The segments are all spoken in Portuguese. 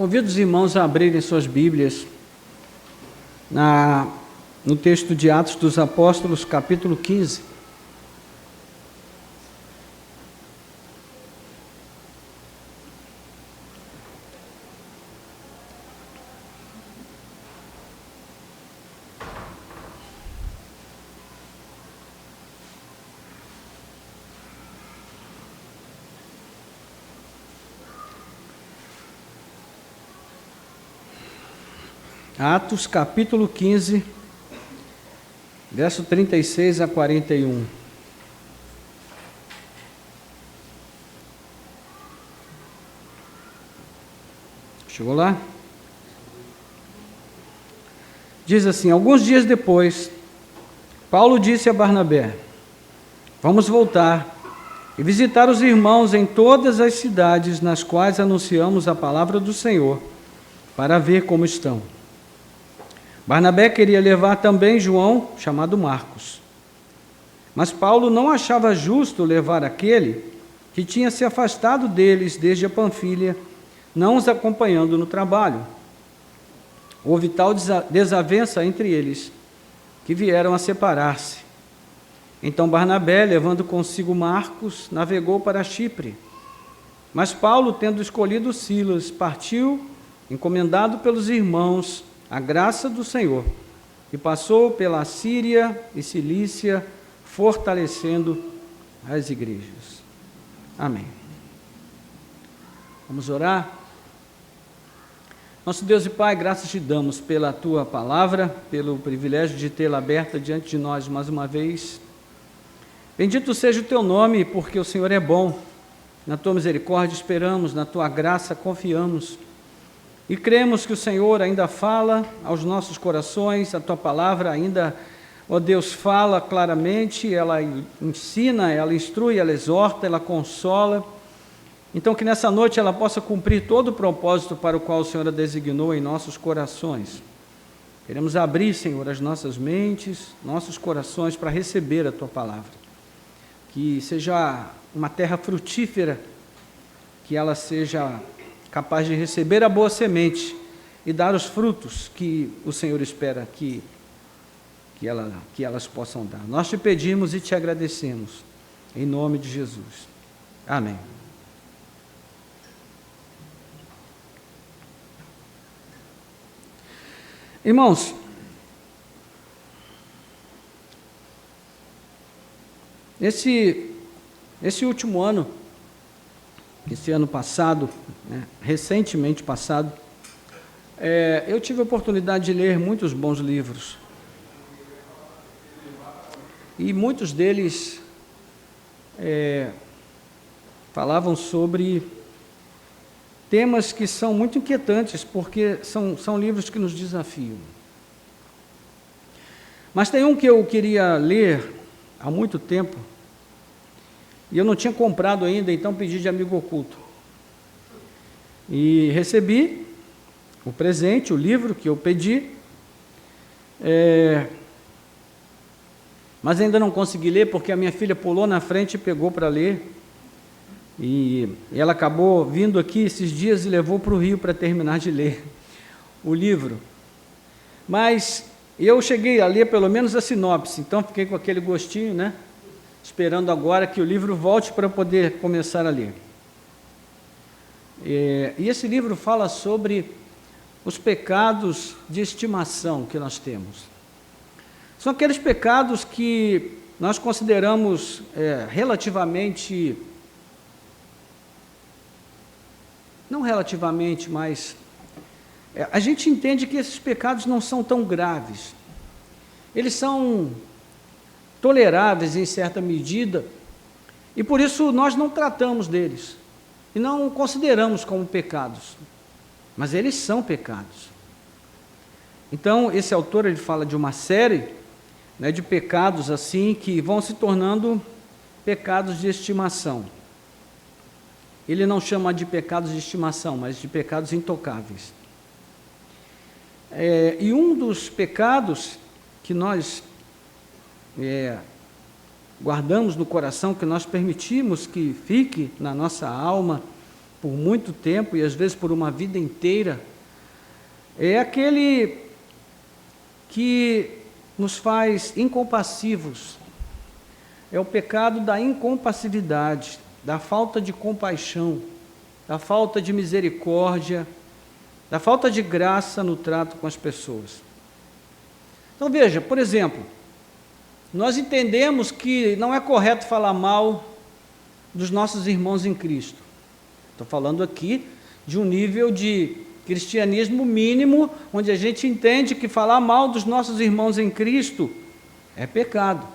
Convido os irmãos a abrirem suas Bíblias no texto de Atos dos Apóstolos, capítulo 15. Atos, capítulo 15, verso 36 a 41. Chegou lá? Diz assim: alguns dias depois, Paulo disse a Barnabé: vamos voltar e visitar os irmãos em todas as cidades nas quais anunciamos a palavra do Senhor, para ver como estão. Barnabé queria levar também João, chamado Marcos. Mas Paulo não achava justo levar aquele que tinha se afastado deles desde a Panfilha, não os acompanhando no trabalho. Houve tal desavença entre eles, que vieram a separar-se. Então Barnabé, levando consigo Marcos, navegou para Chipre. Mas Paulo, tendo escolhido Silas, partiu, encomendado pelos irmãos, a graça do Senhor, e passou pela Síria e Cilícia, fortalecendo as igrejas. Amém. Vamos orar? Nosso Deus e Pai, graças te damos pela Tua palavra, pelo privilégio de tê-la aberta diante de nós mais uma vez. Bendito seja o Teu nome, porque o Senhor é bom. Na Tua misericórdia esperamos, na Tua graça confiamos. E cremos que o Senhor ainda fala aos nossos corações, a Tua palavra ainda, ó Deus, fala claramente, ela ensina, ela instrui, ela exorta, ela consola. Então que nessa noite ela possa cumprir todo o propósito para o qual o Senhor a designou em nossos corações. Queremos abrir, Senhor, as nossas mentes, nossos corações para receber a Tua palavra. Que seja uma terra frutífera, que ela seja capaz de receber a boa semente e dar os frutos que o Senhor espera que elas possam dar. Nós te pedimos e te agradecemos, em nome de Jesus. Amém. Irmãos, esse último ano, esse ano passado, recentemente passado, eu tive a oportunidade de ler muitos bons livros. E muitos deles falavam sobre temas que são muito inquietantes, porque são livros que nos desafiam. Mas tem um que eu queria ler há muito tempo, e eu não tinha comprado ainda, então pedi de amigo oculto. E recebi o presente, o livro que eu pedi, mas ainda não consegui ler, porque a minha filha pulou na frente e pegou para ler. E ela acabou vindo aqui esses dias e levou para o Rio para terminar de ler o livro. Mas eu cheguei a ler pelo menos a sinopse, então fiquei com aquele gostinho, né? Esperando agora que o livro volte para poder começar a ler. E esse livro fala sobre os pecados de estimação que nós temos. São aqueles pecados que nós consideramos relativamente, não relativamente, mas a gente entende que esses pecados não são tão graves. Eles são toleráveis em certa medida, e por isso nós não tratamos deles, e não consideramos como pecados, mas eles são pecados. Então, esse autor ele fala de uma série, né, de pecados assim, que vão se tornando pecados de estimação. Ele não chama de pecados de estimação, mas de pecados intocáveis. E um dos pecados que nós guardamos no coração, que nós permitimos que fique na nossa alma por muito tempo e às vezes por uma vida inteira, é aquele que nos faz incompassivos. É o pecado da incompassividade, da falta de compaixão, da falta de misericórdia, da falta de graça no trato com as pessoas. Então veja, por exemplo, nós entendemos que não é correto falar mal dos nossos irmãos em Cristo. Estou falando aqui de um nível de cristianismo mínimo, onde a gente entende que falar mal dos nossos irmãos em Cristo é pecado.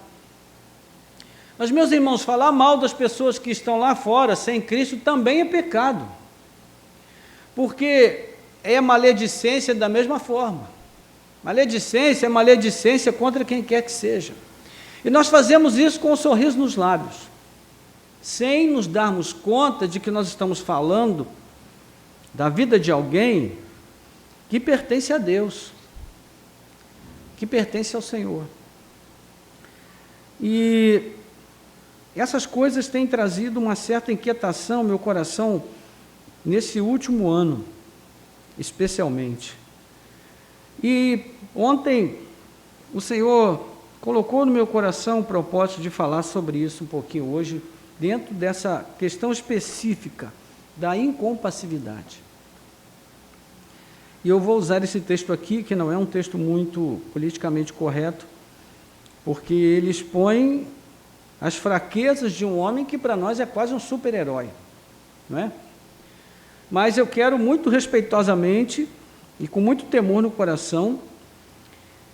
Mas, meus irmãos, falar mal das pessoas que estão lá fora, sem Cristo, também é pecado. Porque é maledicência da mesma forma. Maledicência é maledicência contra quem quer que seja. E nós fazemos isso com um sorriso nos lábios, sem nos darmos conta de que nós estamos falando da vida de alguém que pertence a Deus, que pertence ao Senhor. E essas coisas têm trazido uma certa inquietação ao meu coração nesse último ano, especialmente. E ontem o Senhor colocou no meu coração o propósito de falar sobre isso um pouquinho hoje, dentro dessa questão específica da incompassividade. E eu vou usar esse texto aqui, que não é um texto muito politicamente correto, porque ele expõe as fraquezas de um homem que para nós é quase um super-herói, não é? Mas eu quero muito respeitosamente e com muito temor no coração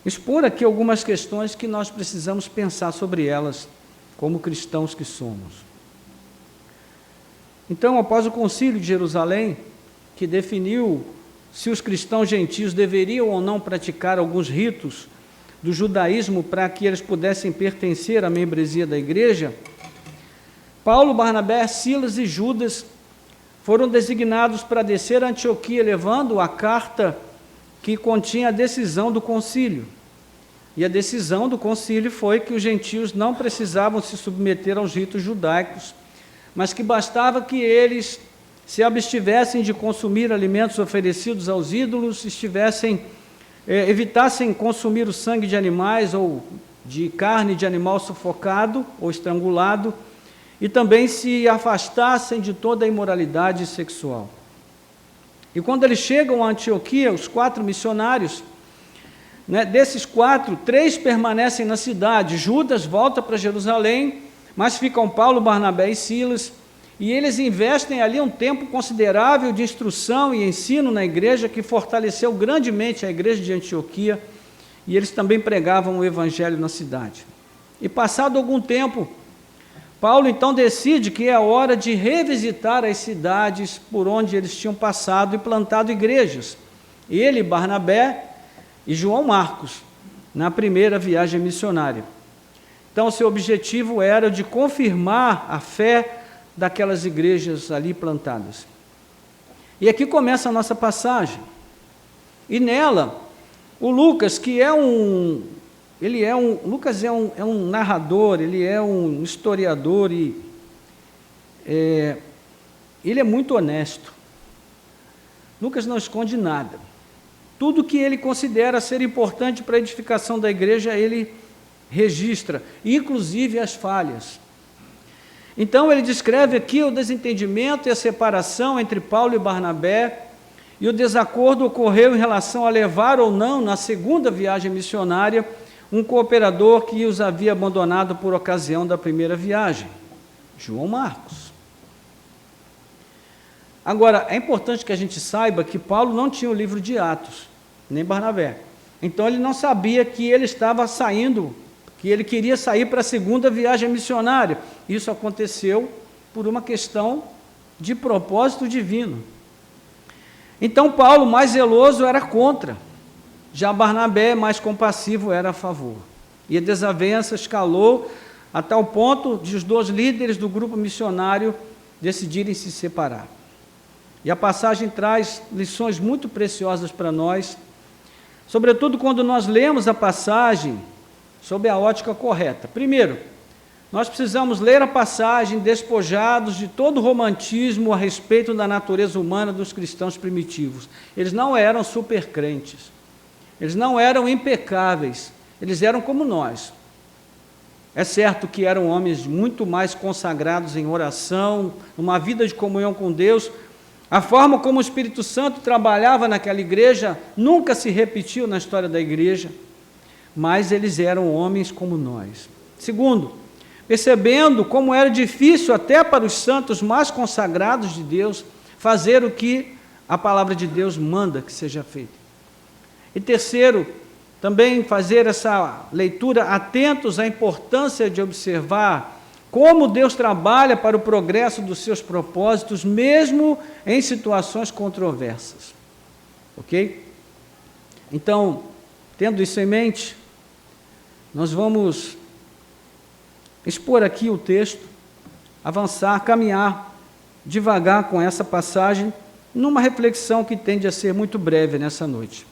expor aqui algumas questões que nós precisamos pensar sobre elas como cristãos que somos. Então, após o Concílio de Jerusalém, que definiu se os cristãos gentios deveriam ou não praticar alguns ritos do judaísmo para que eles pudessem pertencer à membresia da igreja, Paulo, Barnabé, Silas e Judas foram designados para descer a Antioquia, levando a carta que continha a decisão do concílio. E a decisão do concílio foi que os gentios não precisavam se submeter aos ritos judaicos, mas que bastava que eles se abstivessem de consumir alimentos oferecidos aos ídolos, evitassem consumir o sangue de animais ou de carne de animal sufocado ou estrangulado, e também se afastassem de toda a imoralidade sexual. E quando eles chegam a Antioquia, os 4 missionários, desses 4, 3 permanecem na cidade. Judas volta para Jerusalém, mas ficam Paulo, Barnabé e Silas, e eles investem ali um tempo considerável de instrução e ensino na igreja, que fortaleceu grandemente a igreja de Antioquia, e eles também pregavam o evangelho na cidade. E passado algum tempo, Paulo então decide que é a hora de revisitar as cidades por onde eles tinham passado e plantado igrejas. Ele, Barnabé e João Marcos, na primeira viagem missionária. Então, seu objetivo era de confirmar a fé daquelas igrejas ali plantadas. E aqui começa a nossa passagem. E nela, o Lucas, que Lucas é um narrador, ele é um historiador e ele é muito honesto. Lucas não esconde nada. Tudo que ele considera ser importante para a edificação da igreja, ele registra, inclusive as falhas. Então ele descreve aqui o desentendimento e a separação entre Paulo e Barnabé, e o desacordo ocorreu em relação a levar ou não, na segunda viagem missionária, um cooperador que os havia abandonado por ocasião da primeira viagem, João Marcos. Agora, é importante que a gente saiba que Paulo não tinha o livro de Atos, nem Barnabé. Então ele não sabia que ele estava saindo, que ele queria sair para a segunda viagem missionária. Isso aconteceu por uma questão de propósito divino. Então Paulo, mais zeloso, era contra. Já Barnabé, mais compassivo, era a favor. E a desavença escalou a tal ponto de os 2 líderes do grupo missionário decidirem se separar. E a passagem traz lições muito preciosas para nós, sobretudo quando nós lemos a passagem sob a ótica correta. Primeiro, Nós precisamos ler a passagem despojados de todo o romantismo a respeito da natureza humana dos cristãos primitivos. Eles não eram supercrentes, eles não eram impecáveis, eles eram como nós. É certo que eram homens muito mais consagrados em oração, numa vida de comunhão com Deus. A forma como o Espírito Santo trabalhava naquela igreja nunca se repetiu na história da igreja, mas eles eram homens como nós. Segundo, percebendo como era difícil até para os santos mais consagrados de Deus fazer o que a palavra de Deus manda que seja feito. E terceiro, também fazer essa leitura atentos à importância de observar como Deus trabalha para o progresso dos seus propósitos, mesmo em situações controversas. Ok? Então, tendo isso em mente, nós vamos expor aqui o texto, avançar, caminhar devagar com essa passagem, numa reflexão que tende a ser muito breve nessa noite.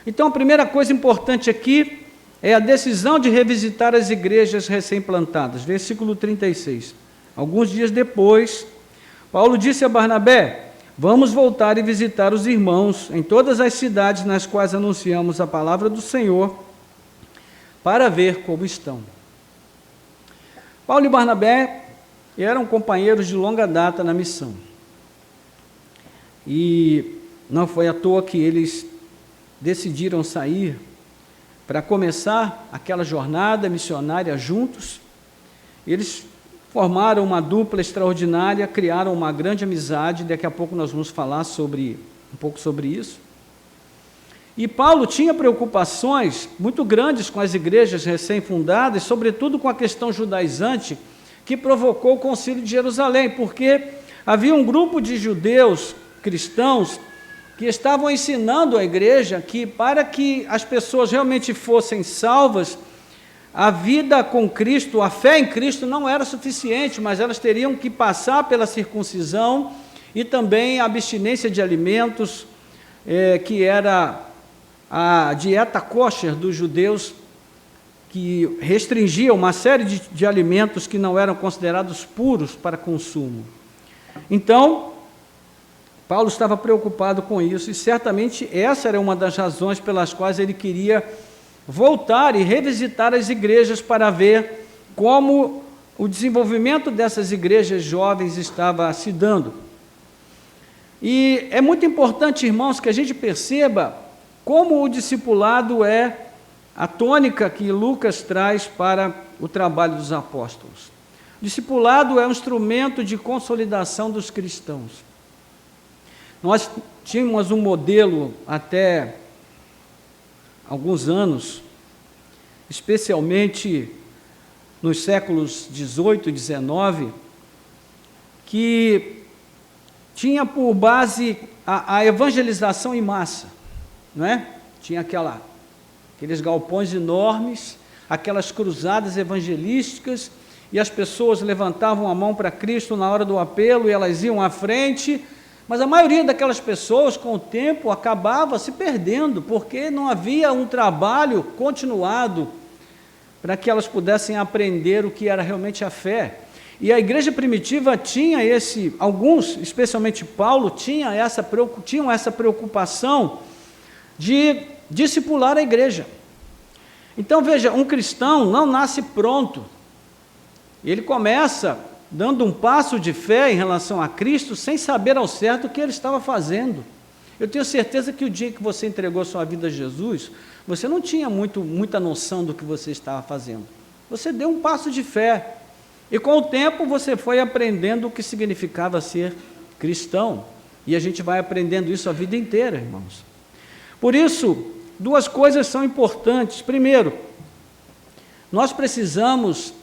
Então, a primeira coisa importante aqui é a decisão de revisitar as igrejas recém-plantadas. Versículo 36. Alguns dias depois, Paulo disse a Barnabé: vamos voltar e visitar os irmãos em todas as cidades nas quais anunciamos a palavra do Senhor, para ver como estão. Paulo e Barnabé eram companheiros de longa data na missão. E não foi à toa que eles decidiram sair para começar aquela jornada missionária juntos. Eles formaram uma dupla extraordinária, criaram uma grande amizade, daqui a pouco nós vamos falar um pouco sobre isso. E Paulo tinha preocupações muito grandes com as igrejas recém-fundadas, sobretudo com a questão judaizante, que provocou o Concílio de Jerusalém, porque havia um grupo de judeus cristãos que estavam ensinando à igreja que, para que as pessoas realmente fossem salvas, a vida com Cristo, a fé em Cristo não era suficiente, mas elas teriam que passar pela circuncisão e também a abstinência de alimentos, que era a dieta kosher dos judeus, que restringia uma série de alimentos que não eram considerados puros para consumo. Então, Paulo estava preocupado com isso, e certamente essa era uma das razões pelas quais ele queria voltar e revisitar as igrejas para ver como o desenvolvimento dessas igrejas jovens estava se dando. E é muito importante, irmãos, que a gente perceba como o discipulado é a tônica que Lucas traz para o trabalho dos apóstolos. O discipulado é um instrumento de consolidação dos cristãos. Nós tínhamos um modelo até alguns anos, especialmente nos séculos 18 e 19, que tinha por base a evangelização em massa, não é? Tinha aqueles galpões enormes, aquelas cruzadas evangelísticas, e as pessoas levantavam a mão para Cristo na hora do apelo e elas iam à frente. Mas a maioria daquelas pessoas, com o tempo, acabava se perdendo, porque não havia um trabalho continuado para que elas pudessem aprender o que era realmente a fé. E a igreja primitiva tinha alguns, especialmente Paulo, tinham essa preocupação de discipular a igreja. Então, veja, um cristão não nasce pronto. Ele começa dando um passo de fé em relação a Cristo, sem saber ao certo o que ele estava fazendo. Eu tenho certeza que o dia que você entregou sua vida a Jesus, você não tinha muita noção do que você estava fazendo. Você deu um passo de fé, e com o tempo você foi aprendendo o que significava ser cristão, e a gente vai aprendendo isso a vida inteira, irmãos. Por isso, duas coisas são importantes. Primeiro, nós precisamos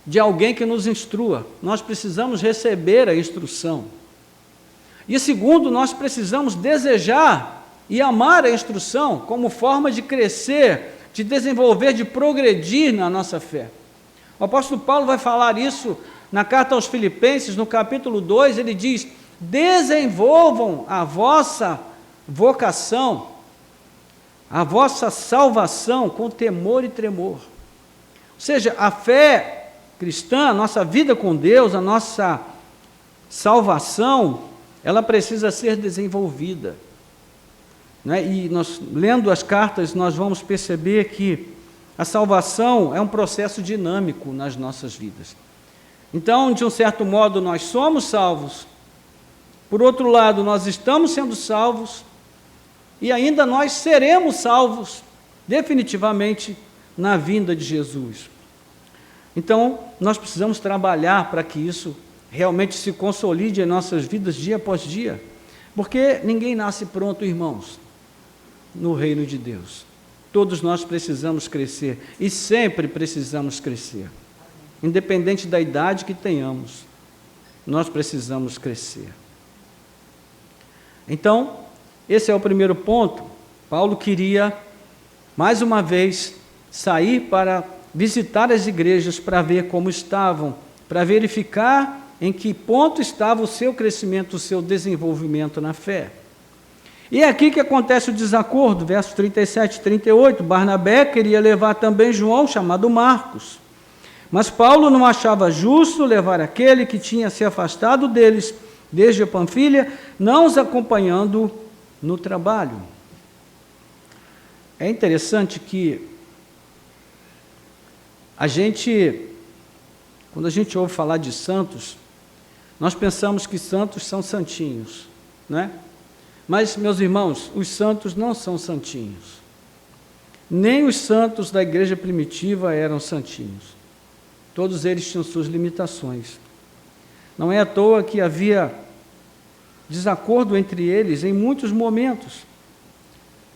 de alguém que nos instrua, nós precisamos receber a instrução. E segundo, nós precisamos desejar e amar a instrução como forma de crescer, de desenvolver, de progredir na nossa fé. O apóstolo Paulo vai falar isso na carta aos Filipenses, no capítulo 2, ele diz: desenvolvam a vossa vocação, a vossa salvação com temor e tremor. Ou seja, a fé cristã, a nossa vida com Deus, a nossa salvação, ela precisa ser desenvolvida. Né? E nós, lendo as cartas, nós vamos perceber que a salvação é um processo dinâmico nas nossas vidas. Então, de um certo modo, nós somos salvos. Por outro lado, nós estamos sendo salvos e ainda nós seremos salvos definitivamente na vinda de Jesus. Então, nós precisamos trabalhar para que isso realmente se consolide em nossas vidas dia após dia, porque ninguém nasce pronto, irmãos, no reino de Deus. Todos nós precisamos crescer e sempre precisamos crescer. Independente da idade que tenhamos, nós precisamos crescer. Então, esse é o primeiro ponto. Paulo queria, mais uma vez, sair para visitar as igrejas para ver como estavam, para verificar em que ponto estava o seu crescimento, o seu desenvolvimento na fé. E é aqui que acontece o desacordo, versos 37 e 38. Barnabé queria levar também João, chamado Marcos. Mas Paulo não achava justo levar aquele que tinha se afastado deles desde a Panfilha, não os acompanhando no trabalho. É interessante que quando a gente ouve falar de santos, nós pensamos que santos são santinhos, né? Mas, meus irmãos, os santos não são santinhos. Nem os santos da igreja primitiva eram santinhos. Todos eles tinham suas limitações. Não é à toa que havia desacordo entre eles em muitos momentos.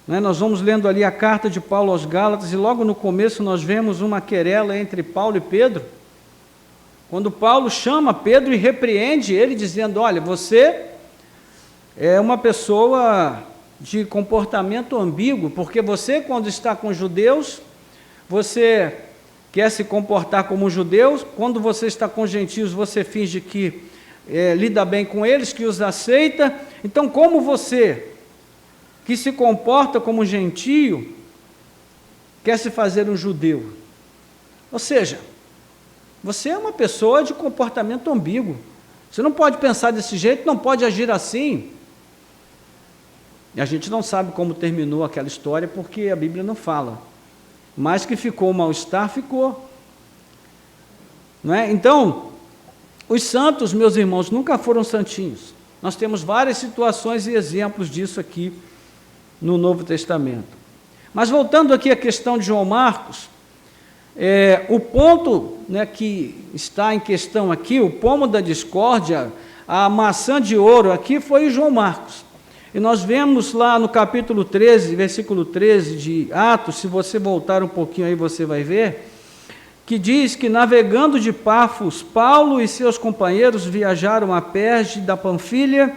Nós vamos lendo ali a carta de Paulo aos Gálatas e logo no começo nós vemos uma querela entre Paulo e Pedro, quando Paulo chama Pedro e repreende ele, dizendo: olha, você é uma pessoa de comportamento ambíguo, porque você, quando está com judeus, você quer se comportar como um judeu, quando você está com gentios, você finge que lida bem com eles, que os aceita. Então, como você, que se comporta como um gentio, quer se fazer um judeu? Ou seja, você é uma pessoa de comportamento ambíguo. Você não pode pensar desse jeito, não pode agir assim. E a gente não sabe como terminou aquela história, porque a Bíblia não fala. Mas que ficou um mal-estar, ficou. Não é? Então, os santos, meus irmãos, nunca foram santinhos. Nós temos várias situações e exemplos disso aqui no Novo Testamento. Mas voltando aqui à questão de João Marcos, o ponto, né, que está em questão aqui, o pomo da discórdia, a maçã de ouro aqui foi João Marcos. E nós vemos lá no capítulo 13, versículo 13 de Atos, se você voltar um pouquinho aí você vai ver, que diz que navegando de Pafos, Paulo e seus companheiros viajaram a Perge da Panfilha.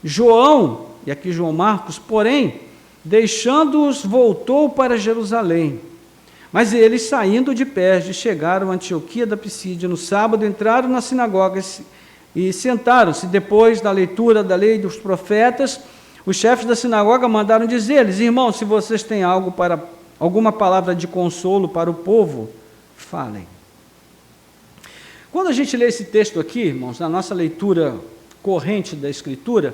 João, e aqui João Marcos, porém, deixando-os, voltou para Jerusalém. Mas eles, saindo de Perge, chegaram a Antioquia da Pisídia no sábado, entraram na sinagoga e sentaram-se. Depois da leitura da lei dos profetas, os chefes da sinagoga mandaram dizer-lhes: irmãos, se vocês têm alguma palavra de consolo para o povo, falem. Quando a gente lê esse texto aqui, irmãos, na nossa leitura corrente da Escritura,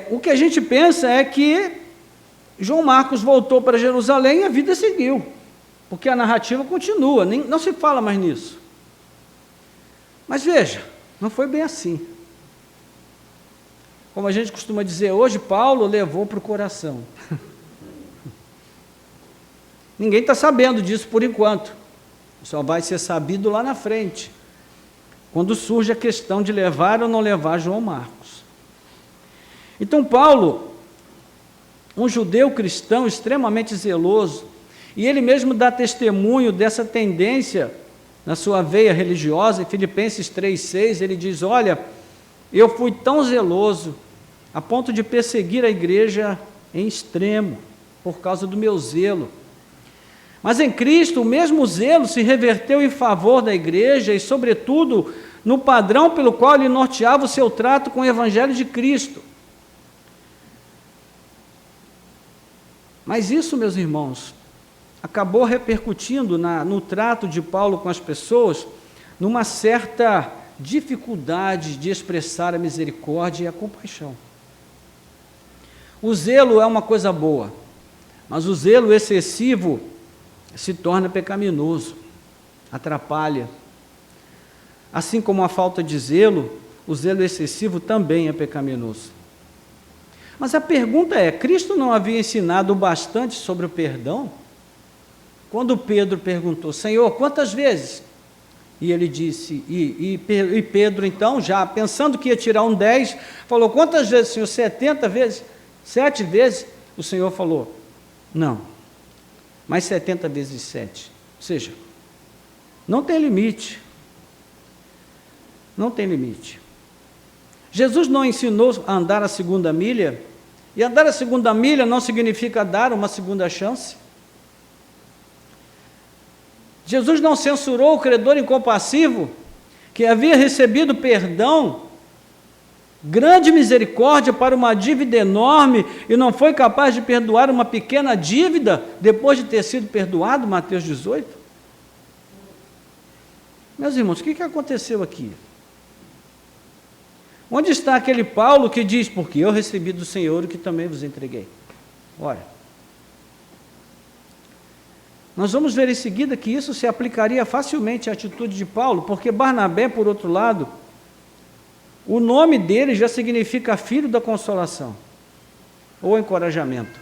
o que a gente pensa é que João Marcos voltou para Jerusalém e a vida seguiu, porque a narrativa continua, não se fala mais nisso. Mas veja, não foi bem assim. Como a gente costuma dizer hoje, Paulo levou para o coração. Ninguém está sabendo disso por enquanto. Só vai ser sabido lá na frente, quando surge a questão de levar ou não levar João Marcos. Então Paulo, um judeu cristão extremamente zeloso, e ele mesmo dá testemunho dessa tendência na sua veia religiosa. Em Filipenses 3,6, ele diz: olha, eu fui tão zeloso a ponto de perseguir a igreja em extremo, por causa do meu zelo. Mas em Cristo, o mesmo zelo se reverteu em favor da igreja e, sobretudo, no padrão pelo qual ele norteava o seu trato com o Evangelho de Cristo. Mas isso, meus irmãos, acabou repercutindo no trato de Paulo com as pessoas, numa certa dificuldade de expressar a misericórdia e a compaixão. O zelo é uma coisa boa, mas o zelo excessivo se torna pecaminoso, atrapalha. Assim como a falta de zelo, o zelo excessivo também é pecaminoso. Mas a pergunta é, Cristo não havia ensinado bastante sobre o perdão? Quando Pedro perguntou, Senhor, quantas vezes? E ele disse, e Pedro então, já pensando que ia tirar um 10, falou, quantas vezes, Senhor? 70 vezes? 7 vezes? O Senhor falou, não, mas 70 vezes 7. Ou seja, não tem limite. Não tem limite. Jesus não ensinou a andar a segunda milha, e andar a segunda milha não significa dar uma segunda chance. Jesus não censurou o credor incompassivo, que havia recebido perdão, grande misericórdia para uma dívida enorme, e não foi capaz de perdoar uma pequena dívida, depois de ter sido perdoado, Mateus 18. Meus irmãos, o que aconteceu aqui? Onde está aquele Paulo que diz, porque eu recebi do Senhor o que também vos entreguei? Ora, nós vamos ver em seguida que isso se aplicaria facilmente à atitude de Paulo, porque Barnabé, por outro lado, o nome dele já significa filho da consolação, ou encorajamento.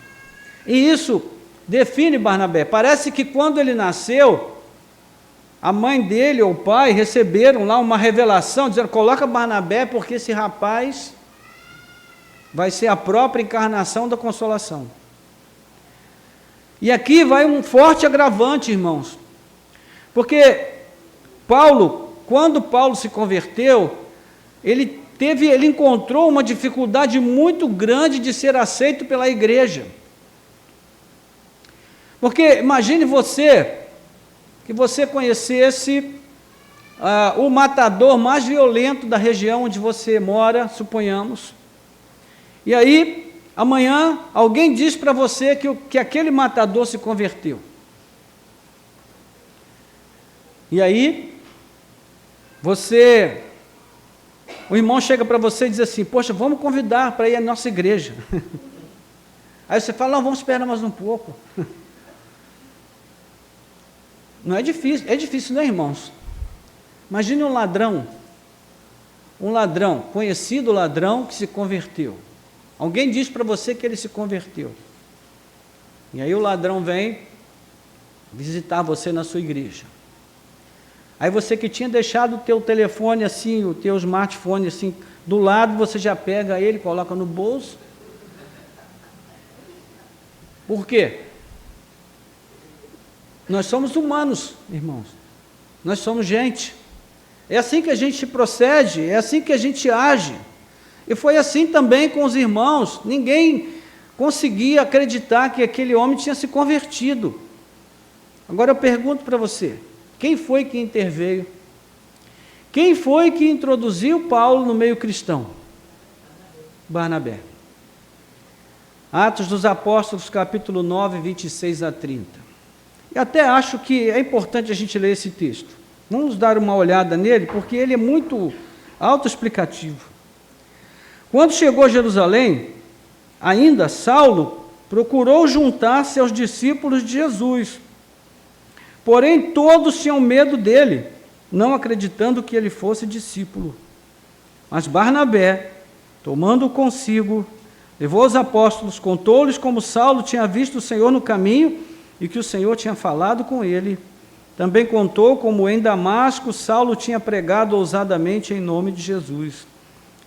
E isso define Barnabé. Parece que quando ele nasceu, a mãe dele ou o pai receberam lá uma revelação, dizendo, coloca Barnabé porque esse rapaz vai ser a própria encarnação da consolação. E aqui vai um forte agravante, irmãos, porque Paulo, quando Paulo se converteu, ele encontrou uma dificuldade muito grande de ser aceito pela igreja. Porque imagine que você conhecesse o matador mais violento da região onde você mora, suponhamos, e aí, amanhã, alguém diz para você que aquele matador se converteu. E aí, o irmão chega para você e diz assim, poxa, vamos convidar para ir à nossa igreja. Aí você fala, não, vamos esperar mais um pouco. Não é difícil, não é, irmãos? Imagine um ladrão, conhecido ladrão que se converteu. Alguém diz para você que ele se converteu. E aí o ladrão vem visitar você na sua igreja. Aí você que tinha deixado o teu telefone assim, o teu smartphone assim, do lado, você já pega ele, coloca no bolso. Por quê? Nós somos humanos, irmãos. Nós somos gente. É assim que a gente procede, é assim que a gente age. E foi assim também com os irmãos. Ninguém conseguia acreditar que aquele homem tinha se convertido. Agora eu pergunto para você, quem foi que interveio? Quem foi que introduziu Paulo no meio cristão? Barnabé. Atos dos Apóstolos, capítulo 9, 26 a 30. E até acho que é importante a gente ler esse texto. Vamos dar uma olhada nele, porque ele é muito autoexplicativo. Quando chegou a Jerusalém, ainda Saulo procurou juntar-se aos discípulos de Jesus. Porém, todos tinham medo dele, não acreditando que ele fosse discípulo. Mas Barnabé, tomando-o consigo, levou os apóstolos, contou-lhes como Saulo tinha visto o Senhor no caminho e que o Senhor tinha falado com ele. Também contou como em Damasco Saulo tinha pregado ousadamente em nome de Jesus.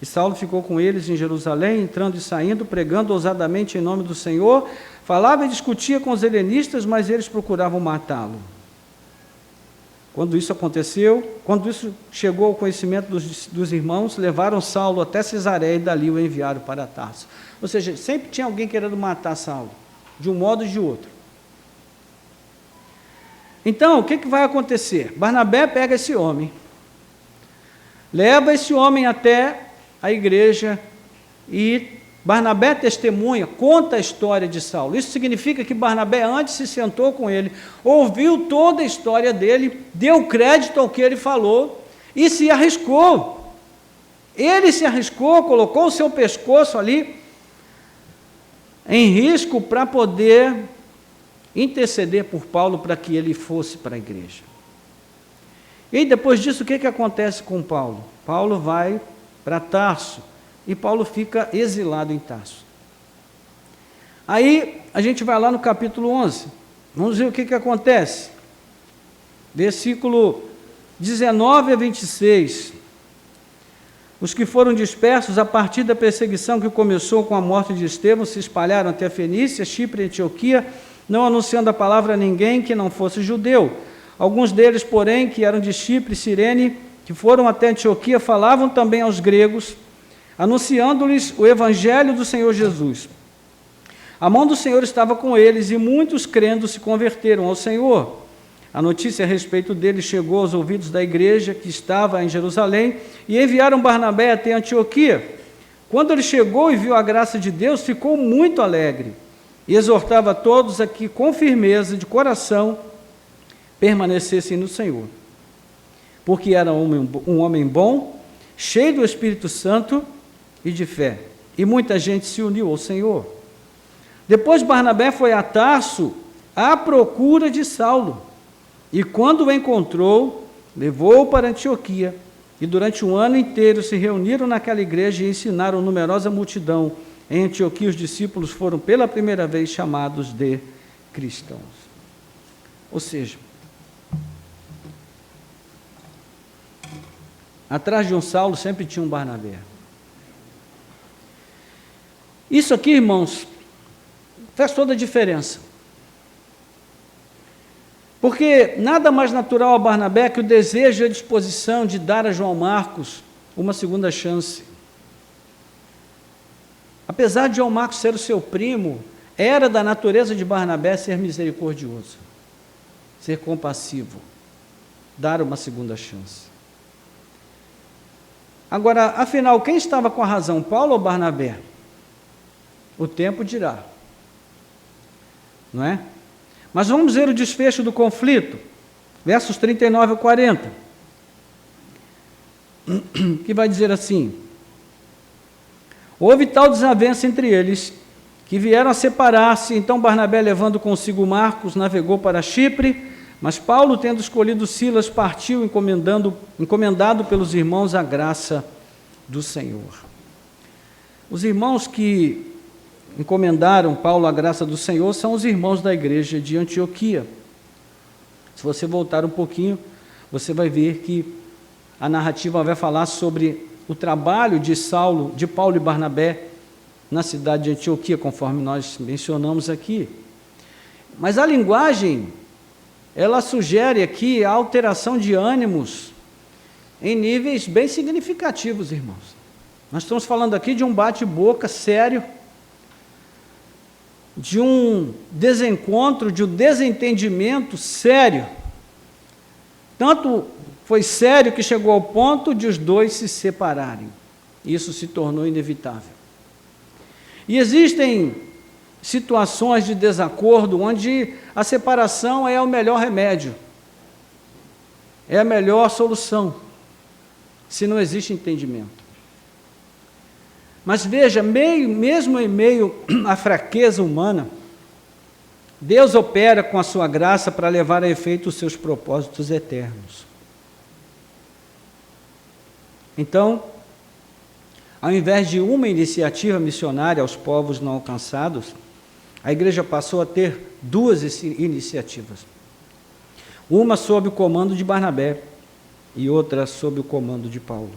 E Saulo ficou com eles em Jerusalém, entrando e saindo, pregando ousadamente em nome do Senhor. Falava e discutia com os helenistas, mas eles procuravam matá-lo. Quando isso aconteceu, quando isso chegou ao conhecimento dos irmãos, levaram Saulo até Cesareia e dali o enviaram para Tarso. Ou seja, sempre tinha alguém querendo matar Saulo, de um modo ou de outro. Então, o que vai acontecer? Barnabé pega esse homem, leva esse homem até a igreja e Barnabé testemunha, conta a história de Saulo. Isso significa que Barnabé antes se sentou com ele, ouviu toda a história dele, deu crédito ao que ele falou e se arriscou. Ele se arriscou, colocou o seu pescoço ali em risco para poder interceder por Paulo para que ele fosse para a igreja. E depois disso, o que acontece com Paulo? Paulo vai para Tarso e Paulo fica exilado em Tarso. Aí a gente vai lá no capítulo 11, vamos ver o que acontece. Versículo 19 a 26. Os que foram dispersos a partir da perseguição que começou com a morte de Estevão se espalharam até a Fenícia, Chipre e Antioquia, não anunciando a palavra a ninguém que não fosse judeu. Alguns deles, porém, que eram de Chipre e Cirene, que foram até Antioquia, falavam também aos gregos, anunciando-lhes o evangelho do Senhor Jesus. A mão do Senhor estava com eles e muitos crendo se converteram ao Senhor. A notícia a respeito deles chegou aos ouvidos da igreja que estava em Jerusalém e enviaram Barnabé até Antioquia. Quando ele chegou e viu a graça de Deus, ficou muito alegre e exortava a todos a que, com firmeza de coração, permanecessem no Senhor. Porque era um homem bom, cheio do Espírito Santo e de fé, e muita gente se uniu ao Senhor. Depois Barnabé foi a Tarso à procura de Saulo, e quando o encontrou, levou-o para Antioquia, e durante um ano inteiro se reuniram naquela igreja e ensinaram numerosa multidão. Em Antioquia os discípulos foram pela primeira vez chamados de cristãos. Ou seja, atrás de um Saulo sempre tinha um Barnabé. Isso aqui, irmãos, faz toda a diferença. Porque nada mais natural a Barnabé que o desejo e a disposição de dar a João Marcos uma segunda chance. Apesar de João Marcos ser o seu primo, era da natureza de Barnabé ser misericordioso, ser compassivo, dar uma segunda chance. Agora, afinal, quem estava com a razão, Paulo ou Barnabé? O tempo dirá, não é? Mas vamos ver o desfecho do conflito, versos 39 a 40, que vai dizer assim: houve tal desavença entre eles, que vieram a separar-se. Então Barnabé, levando consigo Marcos, navegou para Chipre, mas Paulo, tendo escolhido Silas, partiu encomendado pelos irmãos à graça do Senhor. Os irmãos que encomendaram Paulo à graça do Senhor são os irmãos da igreja de Antioquia. Se você voltar um pouquinho, você vai ver que a narrativa vai falar sobre o trabalho de Paulo e Barnabé na cidade de Antioquia, conforme nós mencionamos aqui. Mas a linguagem, ela sugere aqui a alteração de ânimos em níveis bem significativos, irmãos. Nós estamos falando aqui de um bate-boca sério, de um desencontro, de um desentendimento sério. Tanto foi sério que chegou ao ponto de os dois se separarem. Isso se tornou inevitável. E existem situações de desacordo onde a separação é o melhor remédio, é a melhor solução, se não existe entendimento. Mas veja, mesmo em meio à fraqueza humana, Deus opera com a sua graça para levar a efeito os seus propósitos eternos. Então, ao invés de uma iniciativa missionária aos povos não alcançados, a igreja passou a ter duas iniciativas. Uma sob o comando de Barnabé e outra sob o comando de Paulo.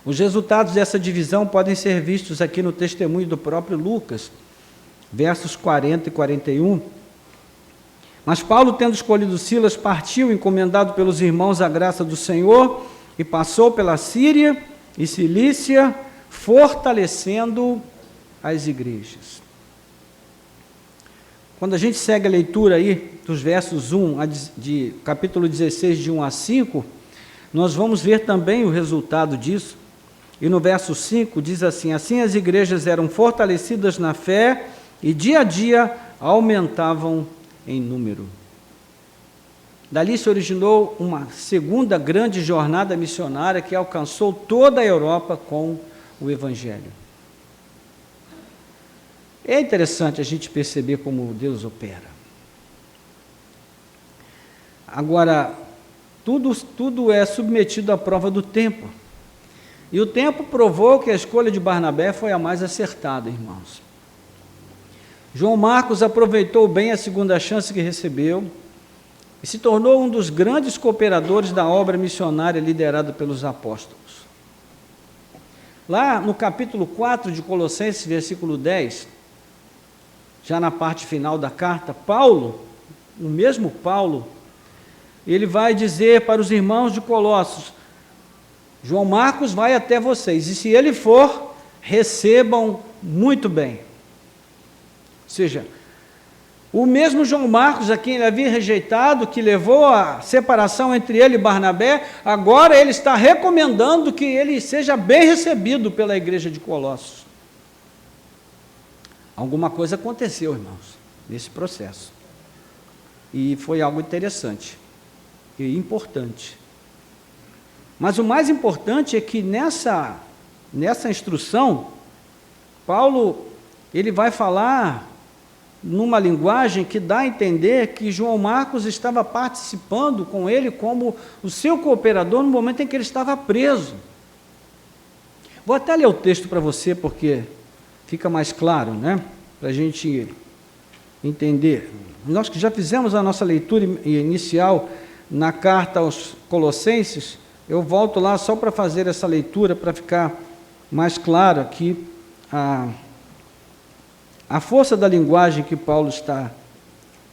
Os resultados dessa divisão podem ser vistos aqui no testemunho do próprio Lucas, versos 40 e 41. Mas Paulo, tendo escolhido Silas, partiu, encomendado pelos irmãos à graça do Senhor, e passou pela Síria e Cilícia, fortalecendo as igrejas. Quando a gente segue a leitura aí dos versos 1 de capítulo 16, de 1 a 5, nós vamos ver também o resultado disso. E no verso 5 diz assim: assim as igrejas eram fortalecidas na fé e dia a dia aumentavam em número. Dali se originou uma segunda grande jornada missionária que alcançou toda a Europa com o Evangelho. É interessante a gente perceber como Deus opera. Agora, tudo é submetido à prova do tempo. E o tempo provou que a escolha de Barnabé foi a mais acertada, irmãos. João Marcos aproveitou bem a segunda chance que recebeu e se tornou um dos grandes cooperadores da obra missionária liderada pelos apóstolos. Lá no capítulo 4 de Colossenses, versículo 10, já na parte final da carta, Paulo, o mesmo Paulo, ele vai dizer para os irmãos de Colossos: João Marcos vai até vocês, e se ele for, recebam muito bem. Ou seja, o mesmo João Marcos, a quem ele havia rejeitado, que levou a separação entre ele e Barnabé, agora ele está recomendando que ele seja bem recebido pela igreja de Colossos. Alguma coisa aconteceu, irmãos, nesse processo. E foi algo interessante e importante. Mas o mais importante é que nessa instrução, Paulo ele vai falar numa linguagem que dá a entender que João Marcos estava participando com ele como o seu cooperador no momento em que ele estava preso. Vou até ler o texto para você, porque fica mais claro, né? Para a gente entender. Nós que já fizemos a nossa leitura inicial na carta aos Colossenses, eu volto lá só para fazer essa leitura, para ficar mais claro aqui a força da linguagem que Paulo está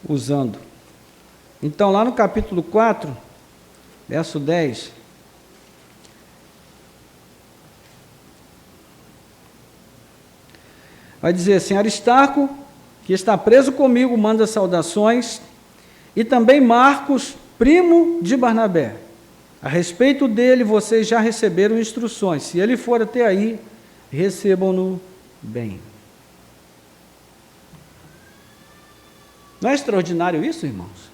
usando. Então, lá no capítulo 4, verso 10, vai dizer assim: Aristarco, que está preso comigo, manda saudações, e também Marcos, primo de Barnabé. A respeito dele, vocês já receberam instruções. Se ele for até aí, recebam-no bem. Não é extraordinário isso, irmãos?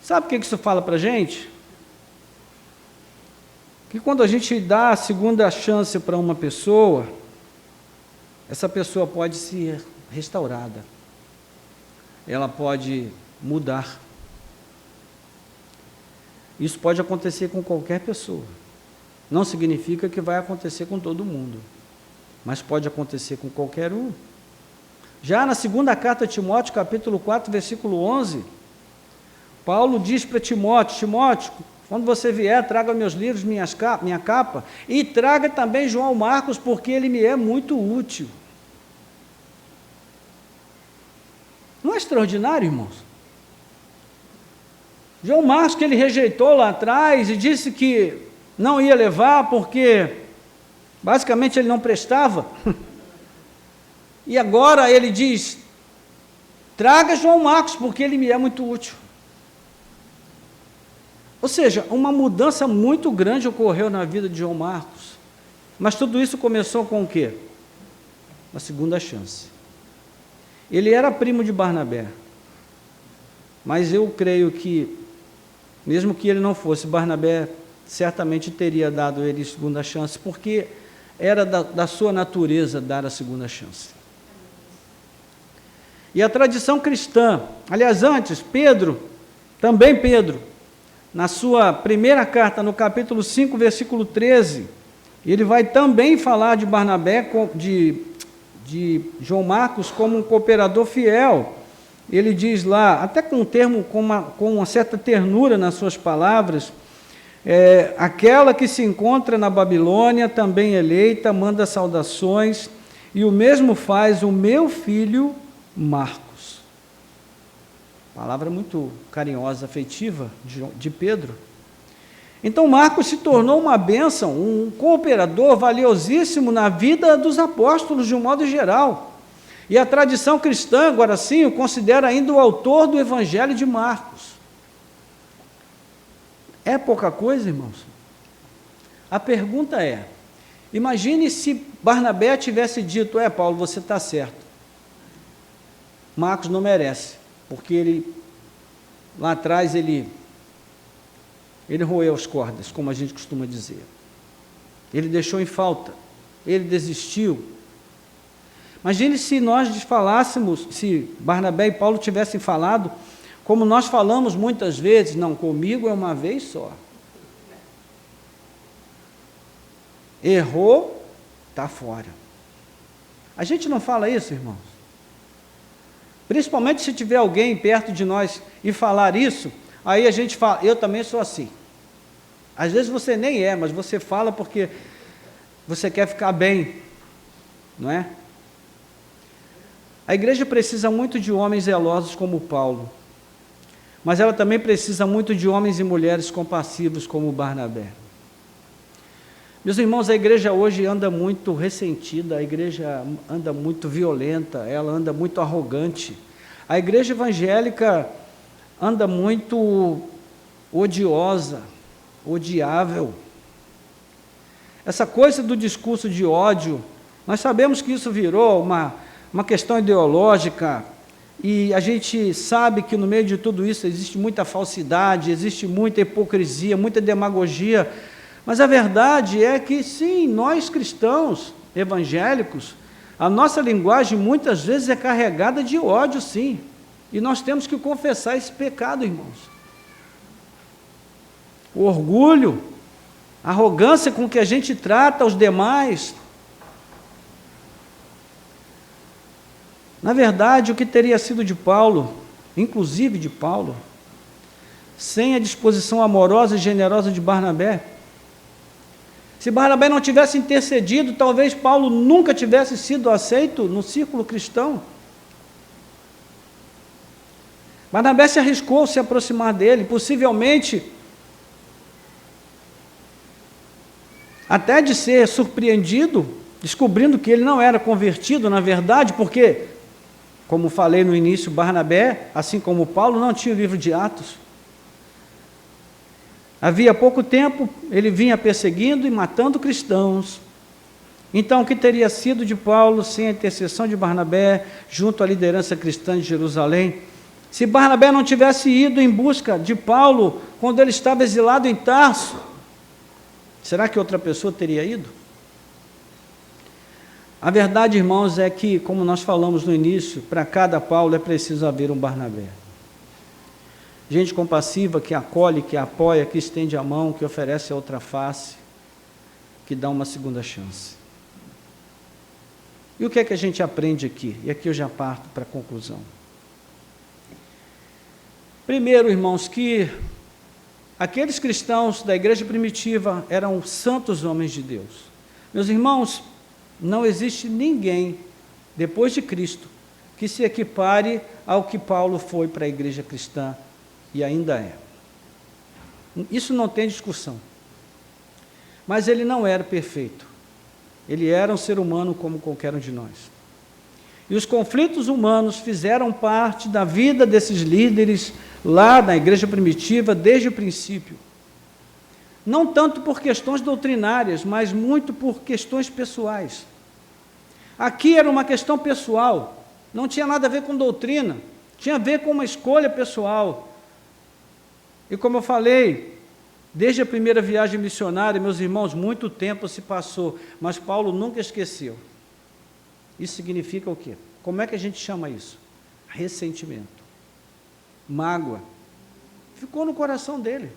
Sabe o que isso fala para a gente? Que quando a gente dá a segunda chance para uma pessoa, essa pessoa pode ser restaurada. Ela pode mudar. Isso pode acontecer com qualquer pessoa. Não significa que vai acontecer com todo mundo, mas pode acontecer com qualquer um. Já na segunda carta a Timóteo, capítulo 4, versículo 11, Paulo diz para Timóteo: Timóteo, quando você vier, traga meus livros, minha capa, e traga também João Marcos, porque ele me é muito útil. Não é extraordinário, irmãos? João Marcos, que ele rejeitou lá atrás e disse que não ia levar porque basicamente ele não prestava. E agora ele diz: traga João Marcos, porque ele me é muito útil. Ou seja, uma mudança muito grande ocorreu na vida de João Marcos. Mas tudo isso começou com o quê? A segunda chance. Ele era primo de Barnabé. Mas eu creio que, mesmo que ele não fosse, Barnabé certamente teria dado a ele segunda chance, porque era da sua natureza dar a segunda chance. E a tradição cristã, aliás, antes, também Pedro, na sua primeira carta, no capítulo 5, versículo 13, ele vai também falar de Barnabé, de João Marcos, como um cooperador fiel. Ele diz lá, até com um termo, com uma certa ternura nas suas palavras, aquela que se encontra na Babilônia, também eleita, manda saudações, e o mesmo faz o meu filho Marcos. Palavra muito carinhosa, afetiva de Pedro. Então Marcos se tornou uma bênção, um cooperador valiosíssimo na vida dos apóstolos de um modo geral. E a tradição cristã, agora sim, o considera ainda o autor do Evangelho de Marcos. É pouca coisa, irmãos? A pergunta é, imagine se Barnabé tivesse dito, Paulo, você está certo, Marcos não merece, porque ele, lá atrás, ele roeu as cordas, como a gente costuma dizer. Ele deixou em falta, ele desistiu. Imagine se nós falássemos, se Barnabé e Paulo tivessem falado, como nós falamos muitas vezes, não, comigo é uma vez só. Errou, está fora. A gente não fala isso, irmãos? Principalmente se tiver alguém perto de nós e falar isso, aí a gente fala, eu também sou assim. Às vezes você nem é, mas você fala porque você quer ficar bem, não é? A igreja precisa muito de homens zelosos como Paulo, mas ela também precisa muito de homens e mulheres compassivos como Barnabé. Meus irmãos, a igreja hoje anda muito ressentida, a igreja anda muito violenta, ela anda muito arrogante. A igreja evangélica anda muito odiosa, odiável. Essa coisa do discurso de ódio, nós sabemos que isso virou uma questão ideológica, e a gente sabe que no meio de tudo isso existe muita falsidade, existe muita hipocrisia, muita demagogia, mas a verdade é que sim, nós cristãos evangélicos, a nossa linguagem muitas vezes é carregada de ódio, sim, e nós temos que confessar esse pecado, irmãos. O orgulho, a arrogância com que a gente trata os demais. Na verdade, o que teria sido de Paulo, inclusive de Paulo, sem a disposição amorosa e generosa de Barnabé? Se Barnabé não tivesse intercedido, talvez Paulo nunca tivesse sido aceito no círculo cristão. Barnabé se arriscou a se aproximar dele, possivelmente até de ser surpreendido, descobrindo que ele não era convertido, na verdade, porque, como falei no início, Barnabé, assim como Paulo, não tinha o livro de Atos. Havia pouco tempo, ele vinha perseguindo e matando cristãos. Então, o que teria sido de Paulo sem a intercessão de Barnabé, junto à liderança cristã de Jerusalém? Se Barnabé não tivesse ido em busca de Paulo, quando ele estava exilado em Tarso, será que outra pessoa teria ido? A verdade, irmãos, é que, como nós falamos no início, para cada Paulo é preciso haver um Barnabé. Gente compassiva, que acolhe, que apoia, que estende a mão, que oferece a outra face, que dá uma segunda chance. E o que é que a gente aprende aqui? E aqui eu já parto para a conclusão. Primeiro, irmãos, que aqueles cristãos da igreja primitiva eram santos homens de Deus. Meus irmãos, não existe ninguém, depois de Cristo, que se equipare ao que Paulo foi para a igreja cristã, e ainda é. Isso não tem discussão. Mas ele não era perfeito. Ele era um ser humano como qualquer um de nós. E os conflitos humanos fizeram parte da vida desses líderes lá na igreja primitiva desde o princípio. Não tanto por questões doutrinárias, mas muito por questões pessoais. Aqui era uma questão pessoal, não tinha nada a ver com doutrina, tinha a ver com uma escolha pessoal. E como eu falei, desde a primeira viagem missionária, meus irmãos, muito tempo se passou, mas Paulo nunca esqueceu. Isso significa o quê? Como é que a gente chama isso? Ressentimento, mágoa. Ficou no coração dele.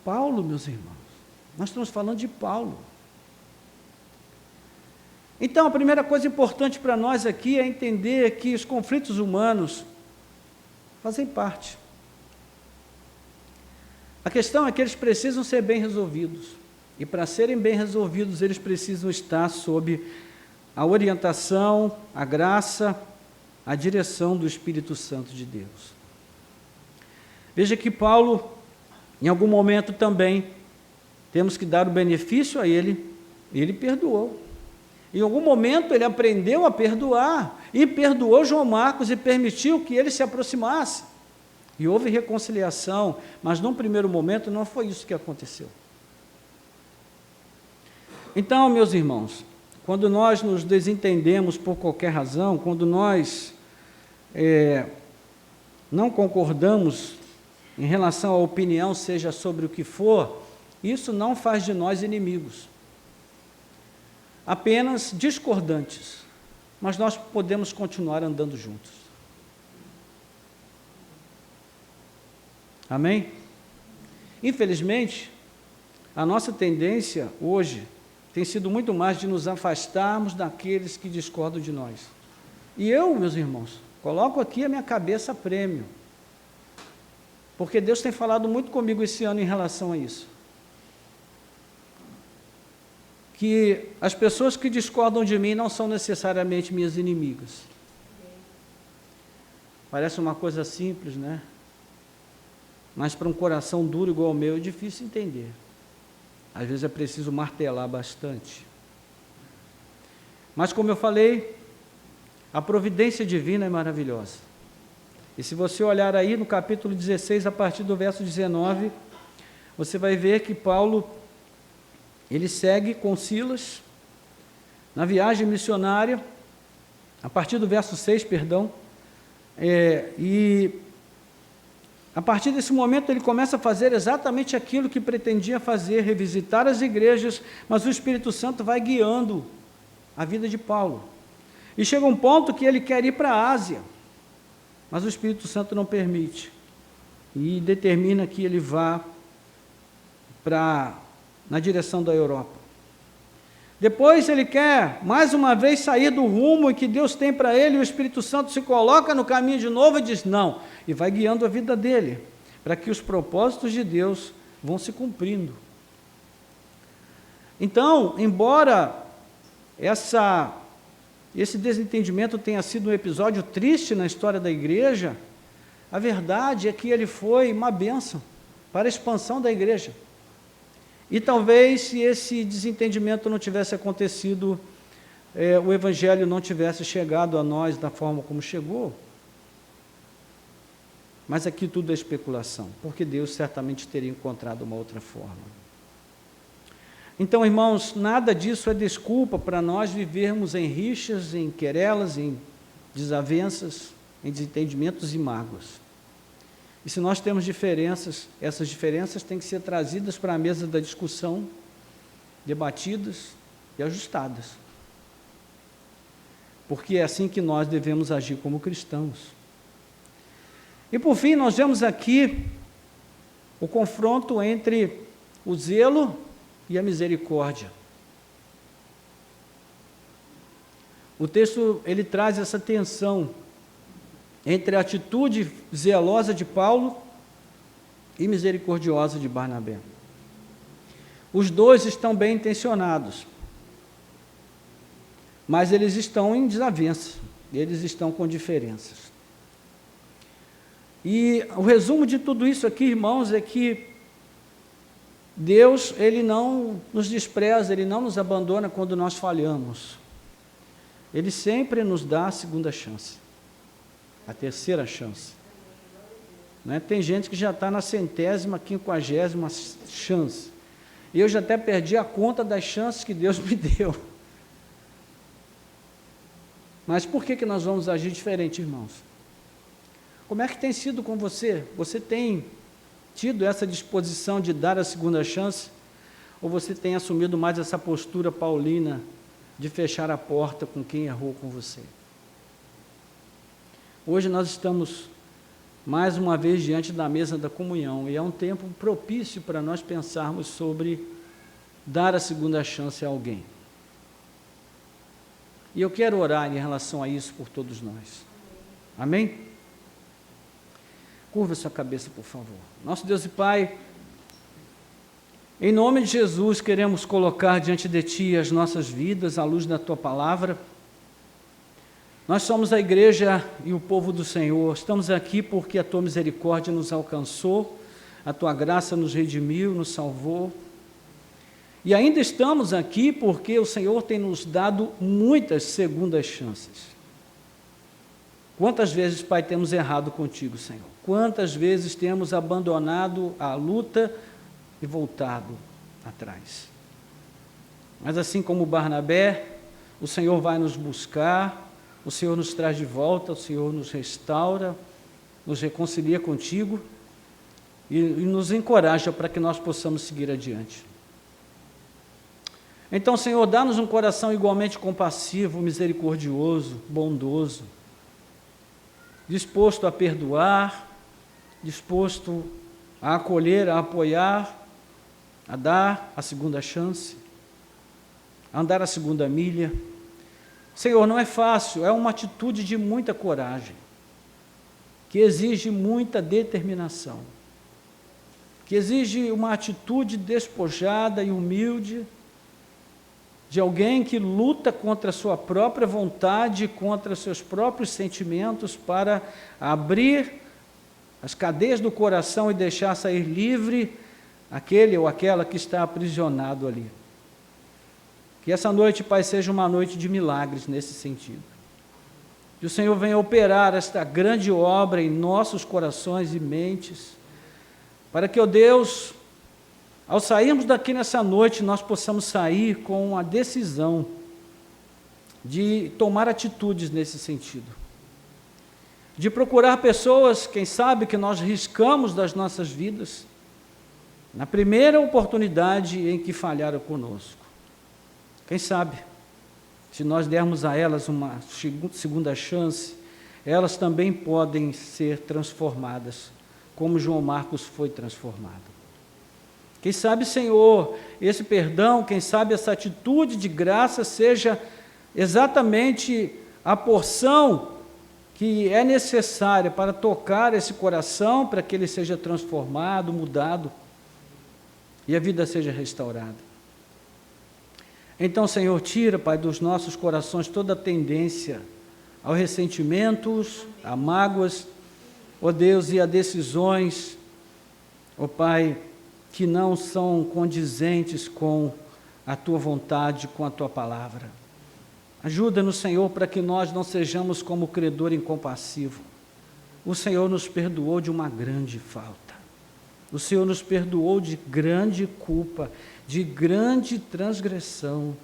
Paulo, meus irmãos, nós estamos falando de Paulo. Então, a primeira coisa importante para nós aqui é entender que os conflitos humanos fazem parte. A questão é que eles precisam ser bem resolvidos. E para serem bem resolvidos, eles precisam estar sob a orientação, a graça, a direção do Espírito Santo de Deus. Veja que Paulo, em algum momento também, temos que dar o benefício a ele perdoou. Em algum momento ele aprendeu a perdoar, e perdoou João Marcos e permitiu que ele se aproximasse. E houve reconciliação, mas num primeiro momento não foi isso que aconteceu. Então, meus irmãos, quando nós nos desentendemos por qualquer razão, quando nós não concordamos em relação à opinião, seja sobre o que for, isso não faz de nós inimigos, apenas discordantes, mas nós podemos continuar andando juntos. Amém? Infelizmente, a nossa tendência hoje tem sido muito mais de nos afastarmos daqueles que discordam de nós. E eu, meus irmãos, coloco aqui a minha cabeça a prêmio, porque Deus tem falado muito comigo esse ano em relação a isso. Que as pessoas que discordam de mim não são necessariamente minhas inimigas. Parece uma coisa simples, né? Mas para um coração duro igual ao meu é difícil entender. Às vezes é preciso martelar bastante. Mas como eu falei, a providência divina é maravilhosa. E se você olhar aí no capítulo 16, a partir do verso 19, você vai ver que Paulo, ele segue com Silas na viagem missionária, a partir do verso 6, e a partir desse momento ele começa a fazer exatamente aquilo que pretendia fazer, revisitar as igrejas, mas o Espírito Santo vai guiando a vida de Paulo. E chega um ponto que ele quer ir para a Ásia, mas o Espírito Santo não permite, e determina que ele vá na direção da Europa. Depois ele quer, mais uma vez, sair do rumo que Deus tem para ele, e o Espírito Santo se coloca no caminho de novo e diz não, e vai guiando a vida dele, para que os propósitos de Deus vão se cumprindo. Então, embora esse desentendimento tenha sido um episódio triste na história da igreja, a verdade é que ele foi uma bênção para a expansão da igreja. E talvez, se esse desentendimento não tivesse acontecido, o Evangelho não tivesse chegado a nós da forma como chegou. Mas aqui tudo é especulação, porque Deus certamente teria encontrado uma outra forma. Então, irmãos, nada disso é desculpa para nós vivermos em rixas, em querelas, em desavenças, em desentendimentos e mágoas. E se nós temos diferenças, essas diferenças têm que ser trazidas para a mesa da discussão, debatidas e ajustadas. Porque é assim que nós devemos agir como cristãos. E por fim, nós vemos aqui o confronto entre o zelo e a misericórdia. O texto, ele traz essa tensão entre a atitude zelosa de Paulo e misericordiosa de Barnabé. Os dois estão bem intencionados, mas eles estão em desavença, eles estão com diferenças. E o resumo de tudo isso aqui, irmãos, é que Deus, ele não nos despreza, ele não nos abandona quando nós falhamos. Ele sempre nos dá a segunda chance, a terceira chance. Né? Tem gente que já está na 100ª, 50ª chance. E eu já até perdi a conta das chances que Deus me deu. Mas por que nós vamos agir diferente, irmãos? Como é que tem sido com você? Você tem tido essa disposição de dar a segunda chance? Ou você tem assumido mais essa postura paulina de fechar a porta com quem errou com você? Hoje nós estamos mais uma vez diante da mesa da comunhão, e é um tempo propício para nós pensarmos sobre dar a segunda chance a alguém. E eu quero orar em relação a isso por todos nós. Amém? Curva sua cabeça, por favor. Nosso Deus e Pai, em nome de Jesus, queremos colocar diante de Ti as nossas vidas à luz da Tua palavra. Nós somos a igreja e o povo do Senhor. Estamos aqui porque a Tua misericórdia nos alcançou, a Tua graça nos redimiu, nos salvou. E ainda estamos aqui porque o Senhor tem nos dado muitas segundas chances. Quantas vezes, Pai, temos errado contigo, Senhor? Quantas vezes temos abandonado a luta e voltado atrás? Mas assim como Barnabé, o Senhor vai nos buscar, o Senhor nos traz de volta, o Senhor nos restaura, nos reconcilia contigo e nos encoraja para que nós possamos seguir adiante. Então, Senhor, dá-nos um coração igualmente compassivo, misericordioso, bondoso, disposto a perdoar, disposto a acolher, a apoiar, a dar a segunda chance, a andar a segunda milha. Senhor, não é fácil, é uma atitude de muita coragem, que exige muita determinação, que exige uma atitude despojada e humilde, de alguém que luta contra a sua própria vontade, contra os seus próprios sentimentos, para abrir as cadeias do coração e deixar sair livre aquele ou aquela que está aprisionado ali. Que essa noite, Pai, seja uma noite de milagres nesse sentido. Que o Senhor venha operar esta grande obra em nossos corações e mentes, para que, ó Deus, ao sairmos daqui nessa noite, nós possamos sair com a decisão de tomar atitudes nesse sentido. De procurar pessoas, quem sabe, que nós riscamos das nossas vidas, na primeira oportunidade em que falharam conosco. Quem sabe, se nós dermos a elas uma segunda chance, elas também podem ser transformadas, como João Marcos foi transformado. Quem sabe, Senhor, esse perdão, quem sabe essa atitude de graça seja exatamente a porção que é necessária para tocar esse coração, para que ele seja transformado, mudado, e a vida seja restaurada. Então, Senhor, tira, Pai, dos nossos corações toda a tendência aos ressentimentos, a mágoas, ó Deus, e a decisões, ó Pai, que não são condizentes com a Tua vontade, com a Tua palavra. Ajuda-nos, Senhor, para que nós não sejamos como o credor incompassivo. O Senhor nos perdoou de uma grande falta. O Senhor nos perdoou de grande culpa, de grande transgressão.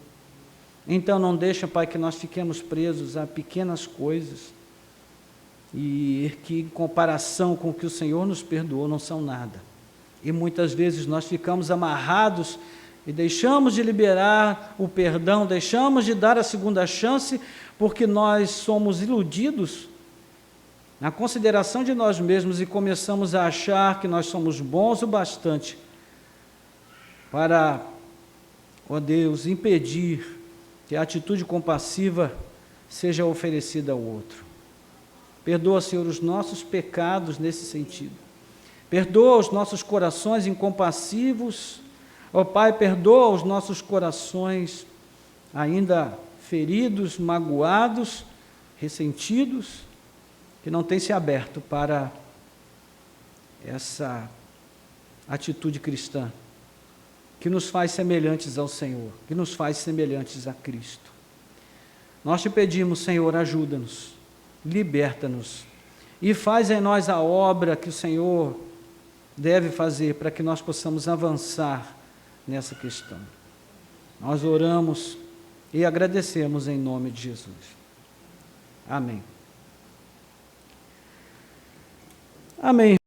Então não deixa, Pai, que nós fiquemos presos a pequenas coisas e que em comparação com o que o Senhor nos perdoou não são nada. E muitas vezes nós ficamos amarrados e deixamos de liberar o perdão, deixamos de dar a segunda chance porque nós somos iludidos na consideração de nós mesmos e começamos a achar que nós somos bons o bastante para, ó Deus, impedir que a atitude compassiva seja oferecida ao outro. Perdoa, Senhor, os nossos pecados nesse sentido. Perdoa os nossos corações incompassivos. Ó Pai, perdoa os nossos corações ainda feridos, magoados, ressentidos, que não têm se aberto para essa atitude cristã, que nos faz semelhantes ao Senhor, que nos faz semelhantes a Cristo. Nós te pedimos, Senhor, ajuda-nos, liberta-nos e faz em nós a obra que o Senhor deve fazer para que nós possamos avançar nessa questão. Nós oramos e agradecemos em nome de Jesus. Amém. Amém.